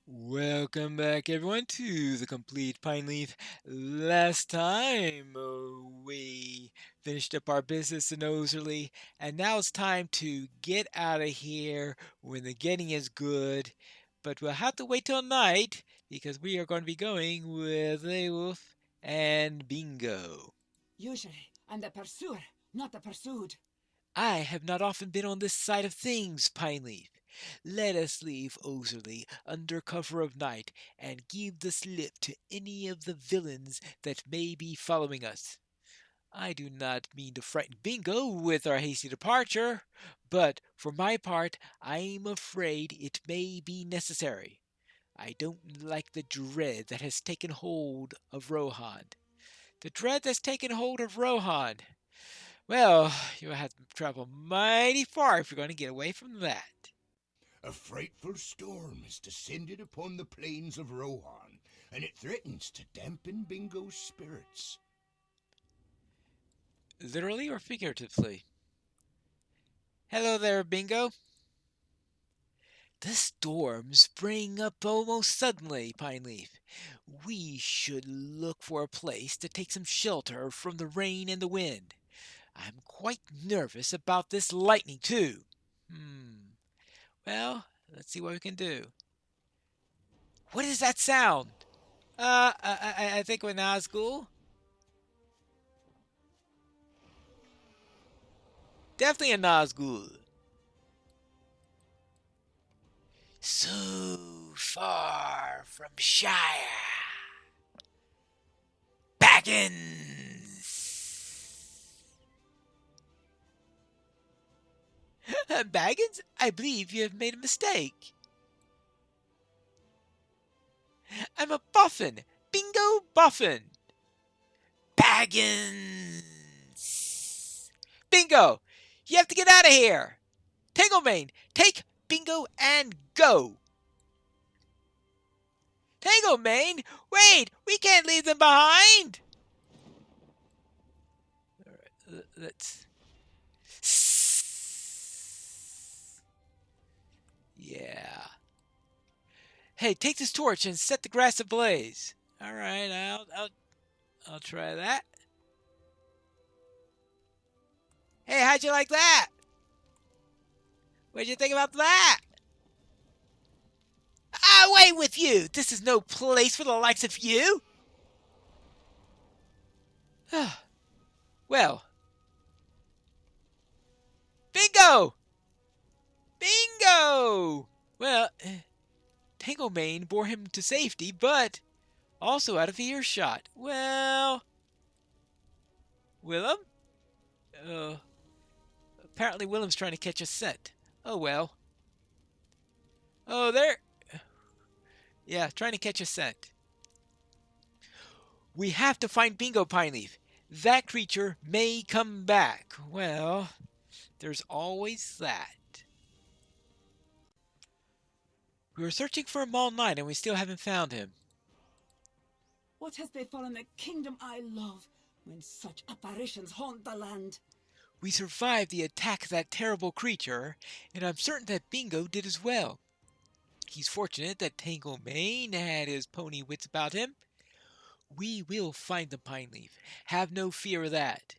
Welcome back, everyone, to the Complete Pine Leaf. Last time we finished up our business in Oserly, and now it's time to get out of here when the getting is good. But we'll have to wait till night because we are going to be going with Wolf and Bingo. Usually, I'm the pursuer, not the pursued. I have not often been on this side of things, Pineleaf. Let us leave Oserley under cover of night and give the slip to any of the villains that may be following us. I do not mean to frighten Bingo with our hasty departure, but for my part, I'm afraid it may be necessary. I don't like the dread that has taken hold of Rohan. The dread that's taken hold of Rohan. Well, you'll have to travel mighty far if you're going to get away from that. A frightful storm has descended upon the plains of Rohan, and it threatens to dampen Bingo's spirits. Literally or figuratively? Hello there, Bingo. The storm sprang up almost suddenly, Pineleaf. We should look for a place to take some shelter from the rain and the wind. I'm quite nervous about this lightning, too. Well, let's see what we can do. What is that sound? I think we're Nazgul. Definitely a Nazgul. So far from Shire. Baggins! Baggins, I believe you have made a mistake. I'm a Buffin. Bingo Buffin. Baggins! Bingo! You have to get out of here! Tanglebane, take Bingo and go! Tanglebane, wait! We can't leave them behind! Alright, let's... Yeah. Hey, take this torch and set the grass ablaze. Alright, I'll try that. Hey, how'd you like that? What'd you think about that? Away with you! This is no place for the likes of you! Well. Bingo! Bingo! Well, Tanglebane bore him to safety, but also out of earshot. Well, Willem? Apparently Willem's trying to catch a scent. Oh well. Oh, there. Yeah, trying to catch a scent. We have to find Bingo Pineleaf. That creature may come back. Well, there's always that. We were searching for him all night and we still haven't found him. What has befallen the kingdom I love when such apparitions haunt the land? We survived the attack of that terrible creature, and I'm certain that Bingo did as well. He's fortunate that Tanglebane had his pony wits about him. We will find the Pineleaf. Have no fear of that.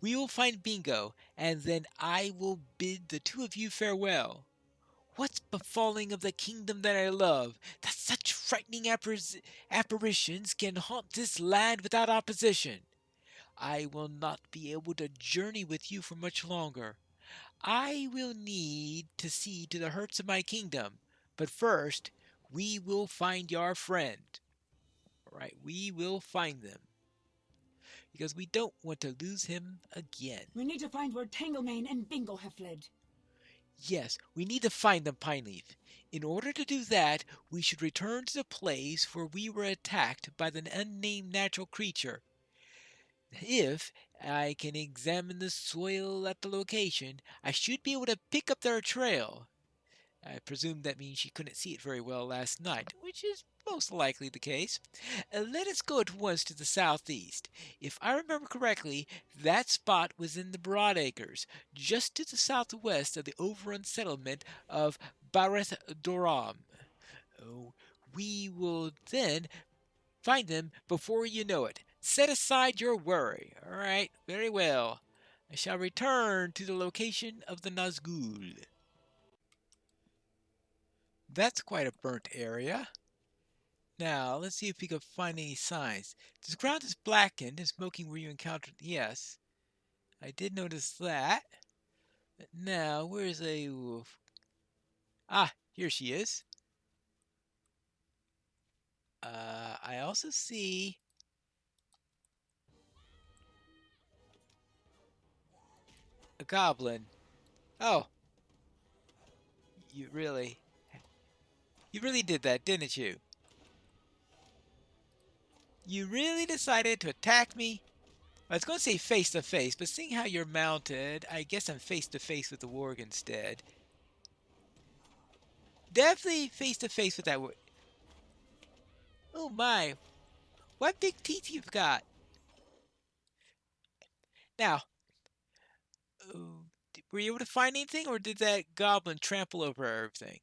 We will find Bingo, and then I will bid the two of you farewell. What's befalling of the kingdom that I love, that such frightening apparitions can haunt this land without opposition? I will not be able to journey with you for much longer. I will need to see to the hurts of my kingdom. But first, we will find your friend. All right, we will find them. Because we don't want to lose him again. We need to find where Tanglebane and Bingo have fled. Yes, we need to find them, Pineleaf. In order to do that, we should return to the place where we were attacked by the unnamed natural creature. If I can examine the soil at the location, I should be able to pick up their trail. I presume that means she couldn't see it very well last night, which is most likely the case. Let us go at once to the southeast. If I remember correctly, that spot was in the Broadacres, just to the southwest of the overrun settlement of Bareth Doram. Oh, We will then find them before you know it. Set aside your worry. All right, very well. I shall return to the location of the Nazgul. That's quite a burnt area. Now, let's see if we can find any signs. The ground is blackened and smoking where you encountered. Yes, I did notice that. But now, where's a wolf? Ah, here she is. I also see a goblin. Oh, you really, you really did that, didn't you? You really decided to attack me? I was going to say face to face, but seeing how you're mounted, I guess I'm face to face with the warg instead. Definitely face to face with that warg. Oh my, what big teeth you've got. Now, were you able to find anything, or did that goblin trample over everything?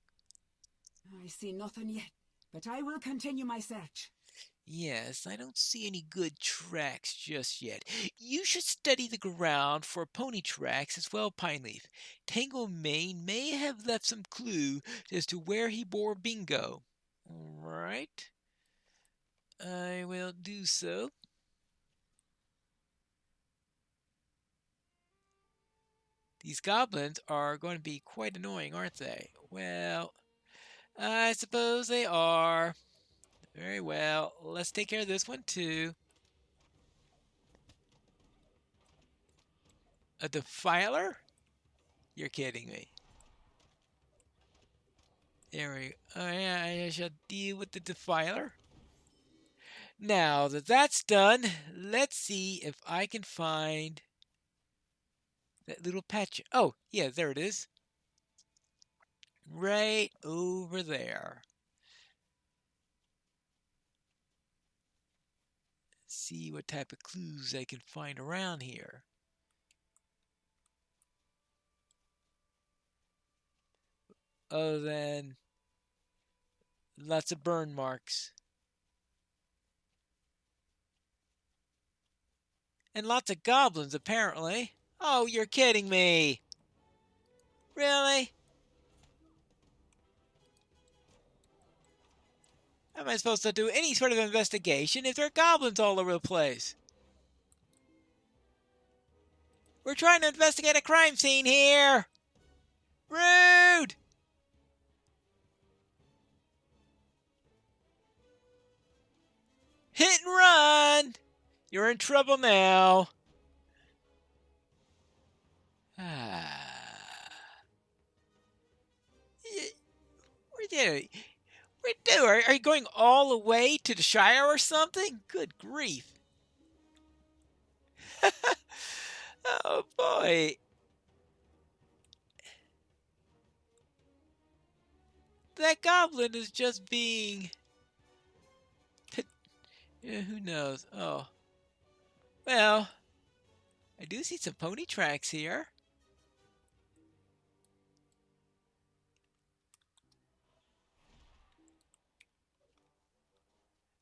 I see nothing yet, but I will continue my search. Yes, I don't see any good tracks just yet. You should study the ground for pony tracks as well, Pineleaf. Tangle Mane may have left some clue as to where he bore Bingo. Alright, I will do so. These goblins are going to be quite annoying, aren't they? Well, I suppose they are. Very well, let's take care of this one too. A defiler? You're kidding me. There we go. Oh yeah, I shall deal with the defiler. Now that that's done, let's see if I can find that little patch. Oh, yeah, there it is. Right over there. Let's see what type of clues I can find around here. Other than lots of burn marks. And lots of goblins, apparently. Oh, you're kidding me. Really? How am I supposed to do any sort of investigation if there are goblins all over the place? We're trying to investigate a crime scene here. Rude! Hit and run! You're in trouble now. Are you going all the way to the Shire or something? Good grief. Oh boy. That goblin is just being... Yeah, who knows? Oh. Well, I do see some pony tracks here.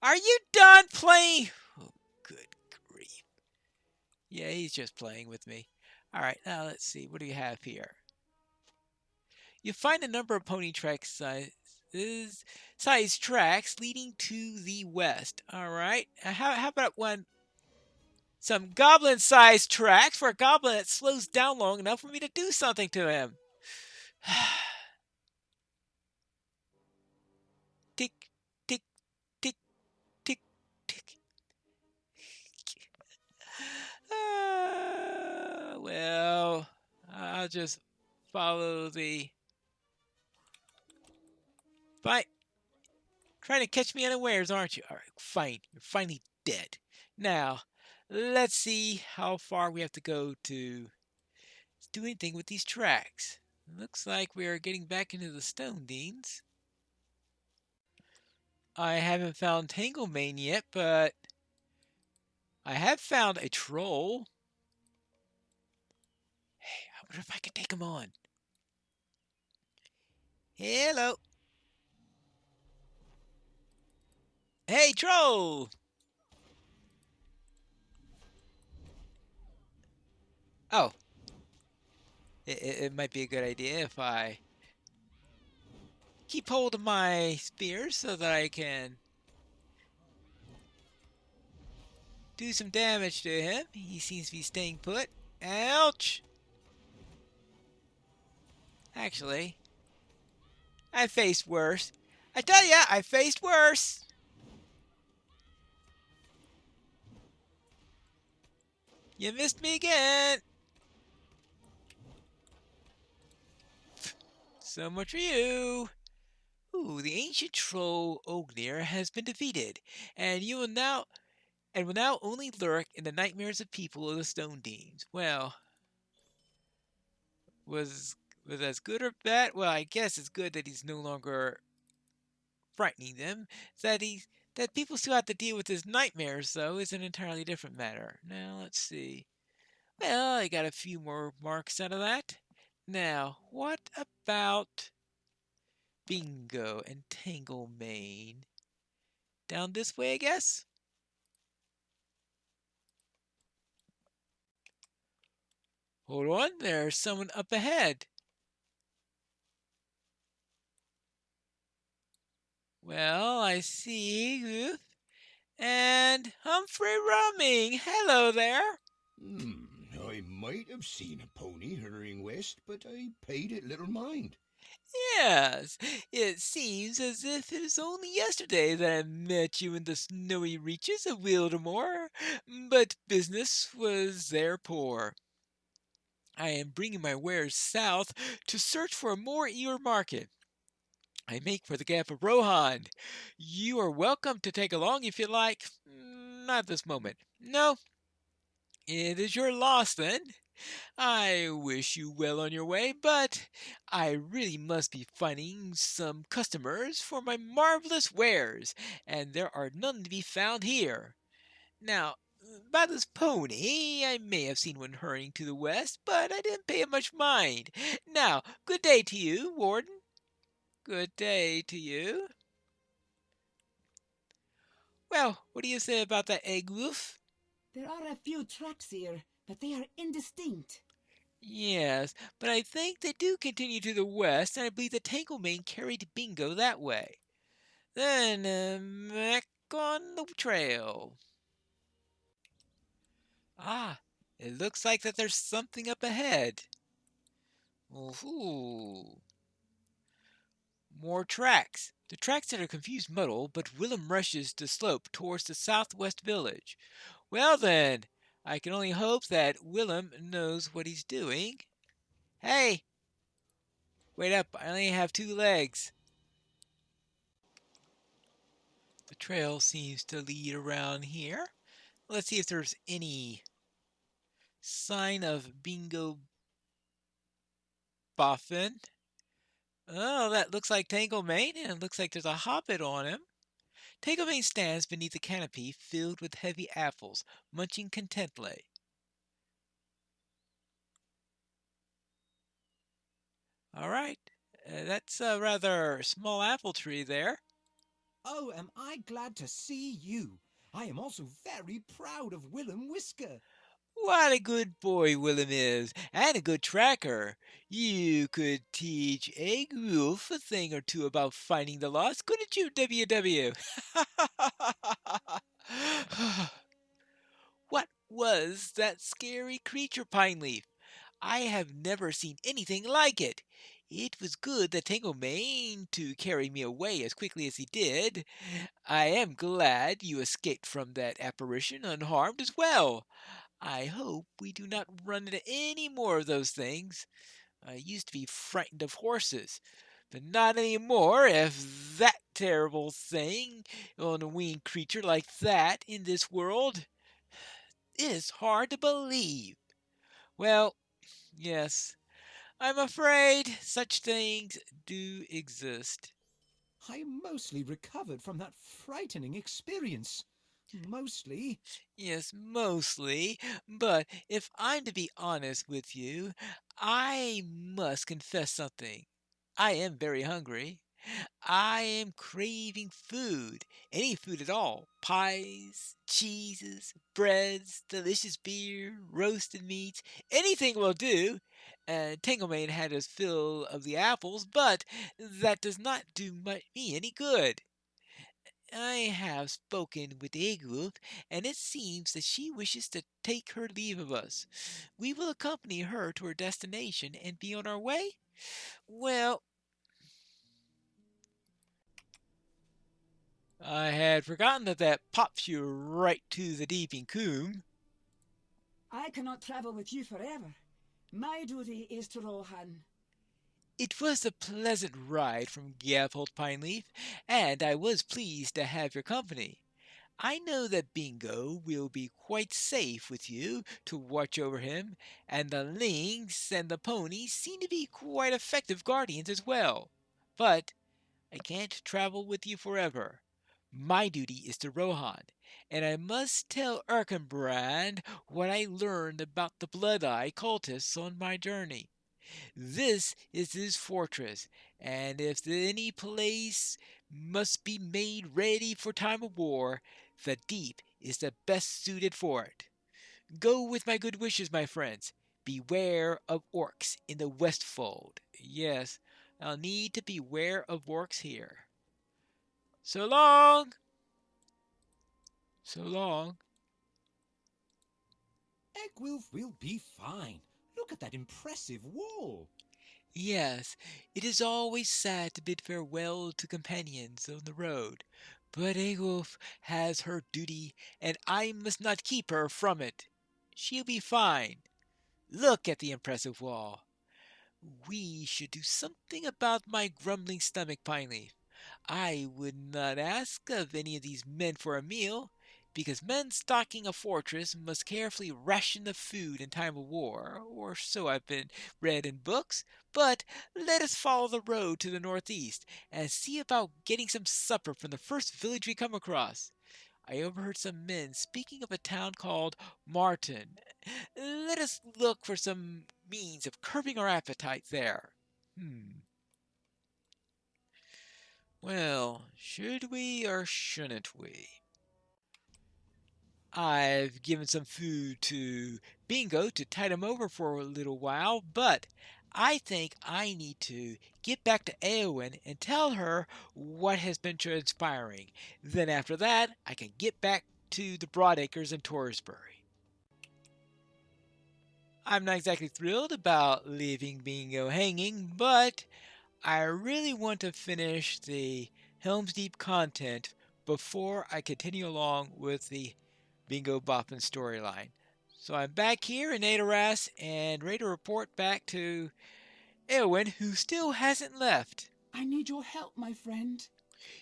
Are you done playing? Oh, good grief. Yeah, he's just playing with me. All right, now let's see. What do you have here? You find a number of pony track size tracks leading to the west. All right. How about some goblin-sized tracks for a goblin that slows down long enough for me to do something to him? Tick, tick, tick, tick, tick. Well, I'll just follow the... Fine. Trying to catch me unawares, aren't you? All right, fine. You're finally dead. Now, let's see how far we have to go to do anything with these tracks. Looks like we are getting back into the Stone Deans. I haven't found Tanglemane yet, but I have found a troll. Hey, I wonder if I can take him on. Hello. Hey, troll! Oh, it might be a good idea if I keep hold of my spear so that I can do some damage to him. He seems to be staying put. Ouch! Actually, I faced worse. I tell ya, I faced worse! You missed me again! So much for you! Ooh, the ancient troll Ognir has been defeated, and will now only lurk in the nightmares of people of the Stone Deems. Well, was was as good or bad? Well, I guess it's good that he's no longer frightening them. That people still have to deal with his nightmares, though, is an entirely different matter. Now let's see. Well, I got a few more marks out of that. Now, what about Bingo and Tangle Mane? Down this way, I guess? Hold on, there's someone up ahead. Well, I see Ruth and Humphrey Rumming. Hello there. I might have seen a pony hurrying west, but I paid it little mind. Yes, it seems as if it was only yesterday that I met you in the snowy reaches of Wildemore, but business was there poor. I am bringing my wares south to search for a more eager market. I make for the Gap of Rohan. You are welcome to take along if you like. Not this moment. No, it is your loss then. I wish you well on your way, but I really must be finding some customers for my marvelous wares, and there are none to be found here. Now, about this pony, I may have seen one hurrying to the west, but I didn't pay it much mind. Now, good day to you, Warden. Good day to you. Well, what do you say about that egg wolf? There are a few tracks here, but they are indistinct. Yes, but I think they do continue to the west, and I believe the Tanglemane carried Bingo that way. Then, back on the trail. Ah, it looks like that there's something up ahead. Ooh, more tracks. The tracks that are confused muddle, but Willem rushes the slope towards the southwest village. Well then, I can only hope that Willem knows what he's doing. Hey, wait up, I only have 2 legs. The trail seems to lead around here. Let's see if there's any sign of Bingo Boffin. Oh, that looks like Tanglemane, and it looks like there's a hobbit on him. Tanglemane stands beneath a canopy filled with heavy apples, munching contentedly. All right, that's a rather small apple tree there. Oh, am I glad to see you. I am also very proud of Willem Whisker. What a good boy Willem is, and a good tracker. You could teach Egg Wolf a thing or two about finding the lost, couldn't you, WW? What was that scary creature, Pineleaf? I have never seen anything like it. It was good that Tanglemain to carry me away as quickly as he did. I am glad you escaped from that apparition unharmed as well. I hope we do not run into any more of those things. I used to be frightened of horses, but not any more if that terrible thing on a winged creature like that in this world. It is hard to believe. Well, yes, I'm afraid such things do exist. I mostly recovered from that frightening experience. Mostly. Yes, mostly. But if I'm to be honest with you, I must confess something. I am very hungry. I am craving food. Any food at all. Pies, cheeses, breads, delicious beer, roasted meats. Anything will do. Tanglemane had his fill of the apples, but that does not do me any good. I have spoken with Egulf, and it seems that she wishes to take her leave of us. We will accompany her to her destination and be on our way? Well, I had forgotten that pops you right to the deeping coombe. I cannot travel with you forever. My duty is to Rohan. It was a pleasant ride from Gaphold Pineleaf, and I was pleased to have your company. I know that Bingo will be quite safe with you to watch over him, and the lynx and the pony seem to be quite effective guardians as well. But I can't travel with you forever. My duty is to Rohan, and I must tell Erkenbrand what I learned about the Blood Eye cultists on my journey. This is his fortress, and if any place must be made ready for time of war, the deep is the best suited for it. Go with my good wishes, my friends. Beware of orcs in the Westfold. Yes, I'll need to beware of orcs here. So long! So long. Egwulf will be fine. Look at that impressive wall. Yes, it is always sad to bid farewell to companions on the road, but Egulf has her duty, and I must not keep her from it. She'll be fine. Look at the impressive wall. We should do something about my grumbling stomach, Pineleaf. I would not ask of any of these men for a meal, because men stocking a fortress must carefully ration the food in time of war, or so I've been read in books. But let us follow the road to the northeast, and see about getting some supper from the first village we come across. I overheard some men speaking of a town called Martin. Let us look for some means of curbing our appetite there. Well, should we or shouldn't we? I've given some food to Bingo to tide him over for a little while, but I think I need to get back to Eowyn and tell her what has been transpiring. Then after that, I can get back to the Broadacres and Torsbury. I'm not exactly thrilled about leaving Bingo hanging, but I really want to finish the Helm's Deep content before I continue along with the Bingo Boppin storyline. So I'm back here in Adoras and ready to report back to Eowyn, who still hasn't left. I need your help, my friend.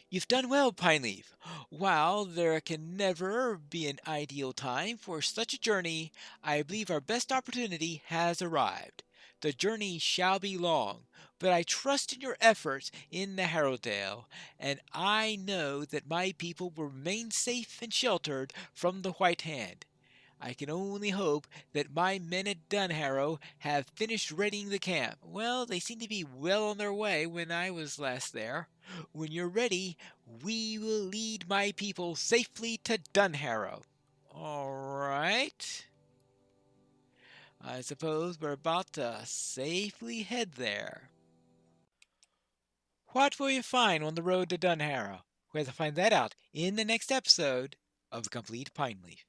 You've done well, Pineleaf. While there can never be an ideal time for such a journey, I believe our best opportunity has arrived. The journey shall be long, but I trust in your efforts in the Harrowdale, and I know that my people will remain safe and sheltered from the White Hand. I can only hope that my men at Dunharrow have finished readying the camp. Well, they seem to be well on their way when I was last there. When you're ready, we will lead my people safely to Dunharrow. All right. I suppose we're about to safely head there. What will you find on the road to Dunharrow? We'll have to find that out in the next episode of The Complete Pineleaf.